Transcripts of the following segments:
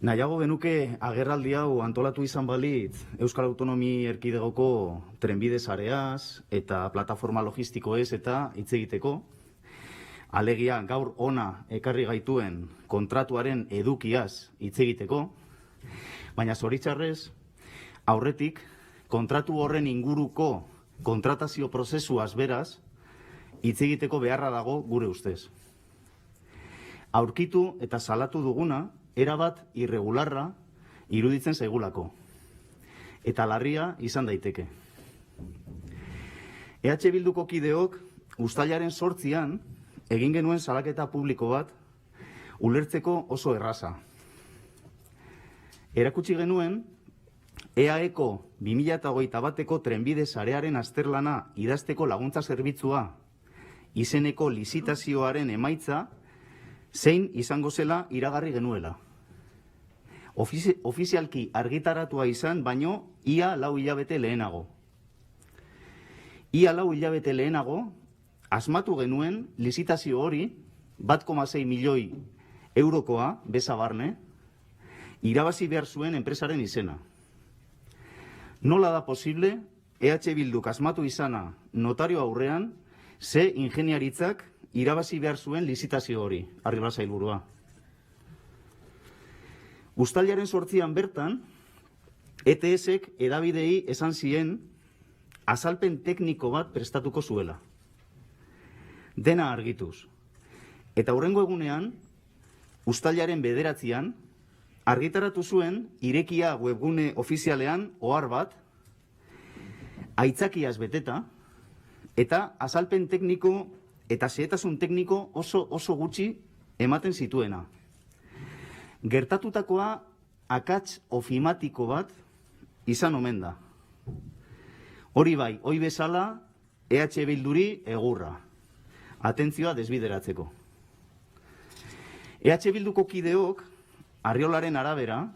Nahiago genuke agerraldi hau antolatu izan balitz Euskal Autonomi Erkidegoko trenbide sareaz eta plataforma logistikoez eta hitz egiteko. Alegia gaur ona ekarri gaituen kontratuaren edukiaz hitz egiteko, baina zoritxarrez aurretik kontratu horren inguruko kontratazio prozesuaz beraz hitz egiteko beharra dago gure ustez. Aurkitu eta salatu duguna erabat irregularra iruditzen zaigulako, eta larria izan daiteke. EH Bilduko kideok uztailaren 8an egin genuen salaketa publiko bat ulertzeko oso erraza. Erakutsi genuen EAEko 2021eko trenbide sarearen azterlana idazteko laguntza zerbitzua izeneko lizitazioaren emaitza zein izango zela iragarri genuela. Ofizialki argitaratua izan, baino ia 4 hilabete lehenago. Ia 4 hilabete lehenago, asmatu genuen lizitazio hori 1,6 milioi eurokoa beza barne, irabazi behar zuen enpresaren izena. Nola da posible, EH Bilduk asmatu izana notario aurrean, ze ingeniaritzak irabazi behar zuen lizitazio hori, Arriola sailburua. Uztailaren 8an bertan, ETS-ek hedabidei esan zien azalpen tekniko bat prestatuko zuela. Dena argituz. Eta hurrengo egunean, uztailaren 9an, argitaratu zuen irekia webgune ofizialean ohar bat, aitzakiaz beteta, eta azalpen tekniko eta xehetasun tekniko oso gutxi ematen zituena. Gertatutakoa akats ofimatiko bat izan omen da. Hori bai, hoi bezala EH Bilduri egurra. Atentzioa desbideratzeko. EH Bilduko kideok, Arriolaren arabera,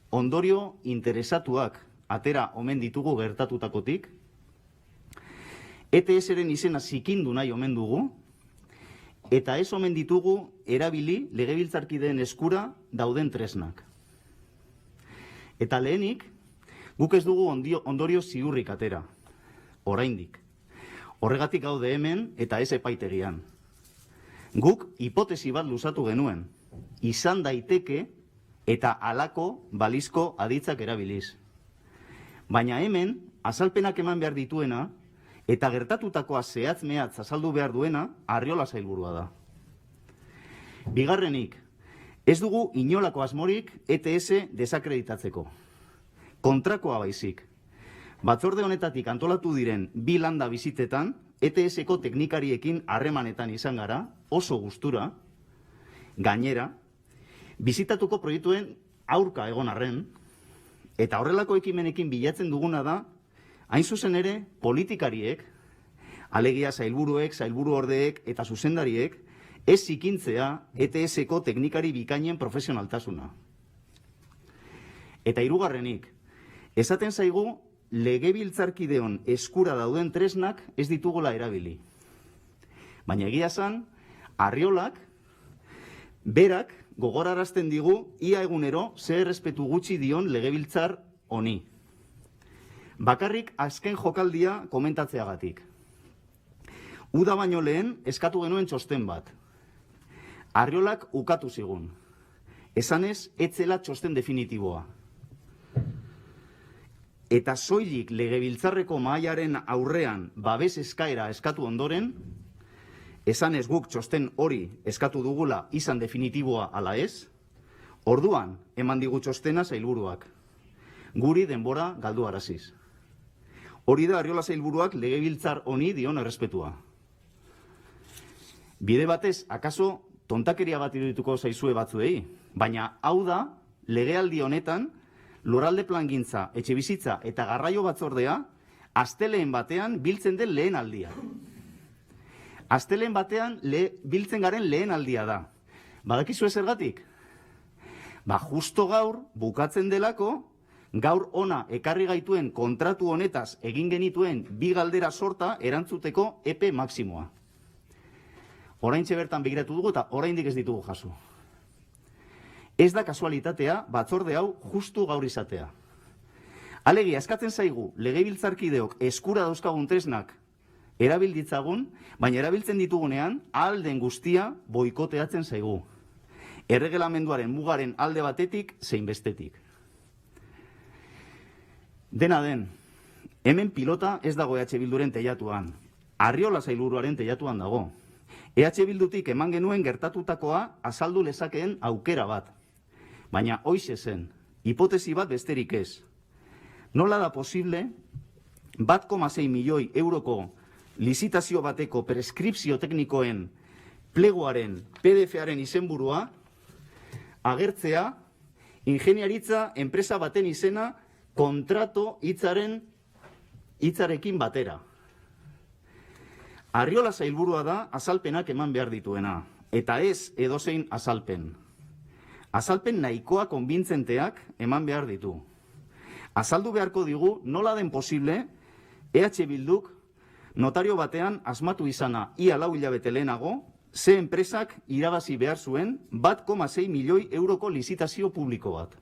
ondorio interesatuak atera omen ditugu gertatutakotik, ETS-eren izena zikindu nahi omen dugu, eta ez omen ditugu erabili legebiltzarkideen eskura dauden tresnak. Eta lehenik, guk ez dugu ondorio ziurrik atera, oraindik. Horregatik gaude hemen eta ez epaitegian. Guk hipotesi bat luzatu genuen, izan daiteke eta halako balizko aditzak erabiliz. Baina hemen, azalpenak eman behar dituena, eta gertatutakoa zehatz-mehatz azaldu behar duena Arriola sailburua da. Bigarrenik, ez dugu inolako asmorik ETS desakreditatzeko. Kontrakoa baizik. Batzorde honetatik antolatu diren 2 landa bizitetan, ETS-eko teknikariekin harremanetan izan gara, oso gustura, gainera, bizitatuko proiektuen aurka egon arren, eta horrelako ekimenekin bilatzen duguna da, hain zuzen ere, politikariek, alegia sailburuek, sailburuordeek eta zuzendariek, ez zikintzea ETS-eko teknikari bikainen profesionaltasuna. Eta hirugarrenik, esaten zaigu legebiltzarkideon eskura dauden tresnak ez ditugula erabili. Baina egia esan, Arriolak, berak gogorarazten digu ia egunero ze errespetu gutxi dion legebiltzar honi. Bakarrik azken jokaldia komentatzeagatik. Uda baino lehen eskatu genuen txosten bat. Arriolak ukatu zigun. Esanez, etzela txosten definitiboa. Eta soilik legebiltzarreko mahaiaren aurrean babes eskaera eskatu ondoren, esanez guk txosten hori eskatu dugula izan definitiboa ala ez, orduan eman digu txostena sailburuak. Guri denbora galdu araziz. Hori da Arriola sailburuak legebiltzar honi dion errespetua. Bide batez, akaso tontakeria bat irudituko zaizue batzuei, baina hau da legealdi honetan lurralde plangintza, etxebizitza eta garraio batzordea astelehen batean biltzen den lehen aldia. Astelehen batean biltzen garen lehen aldia da. Badakizue zergatik? Justo gaur bukatzen delako, gaur ona ekarri gaituen kontratu honetaz egin genituen 2 galdera sorta erantzuteko epe maksimoa. Oraintxe bertan begiratu dugu eta oraindik ez ditugu jaso. Ez da kasualitatea batzorde hau justu gaur izatea. Alegia, eskatzen zaigu legebiltzarkideok eskura dauzkagun tresnak erabilditzagun, baina erabiltzen ditugunean ahal den guztia boikoteatzen zaigu. Erregelamenduaren mugaren alde batetik zein bestetik. Dena den, hemen pilota ez dago EH Bilduren teilatuan. Arriola sailburuaren teilatuan dago. EH Bildutik eman genuen gertatutakoa azaldu lezakeen aukera bat. Baina hoize zen, hipotesi bat besterik ez. Nola da posible 1,6 milioi euroko lizitazio bateko preskripzio teknikoen pleguaren PDF-aren izenburua agertzea ingeniaritza enpresa baten izena kontrato hitzarekin batera. Arriola sailburua da azalpenak eman behar dituena, eta ez edozein azalpen. Azalpen nahikoa konbintzenteak eman behar ditu. Azaldu beharko digu nola den posible EH Bilduk notario batean asmatu izana ia 4 hilabete lehenago, ze enpresak irabazi behar zuen 1,6 milioi euroko lizitazio publiko bat.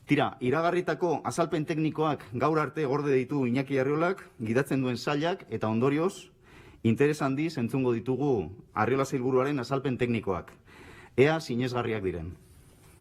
Tira, iragarritako azalpen teknikoak gaur arte gorde ditu Iñaki Arriolak, gidatzen duen sailak, eta ondorioz, interes handiz entzungo ditugu Arriola sailburuaren azalpen teknikoak. Ea sinesgarriak diren.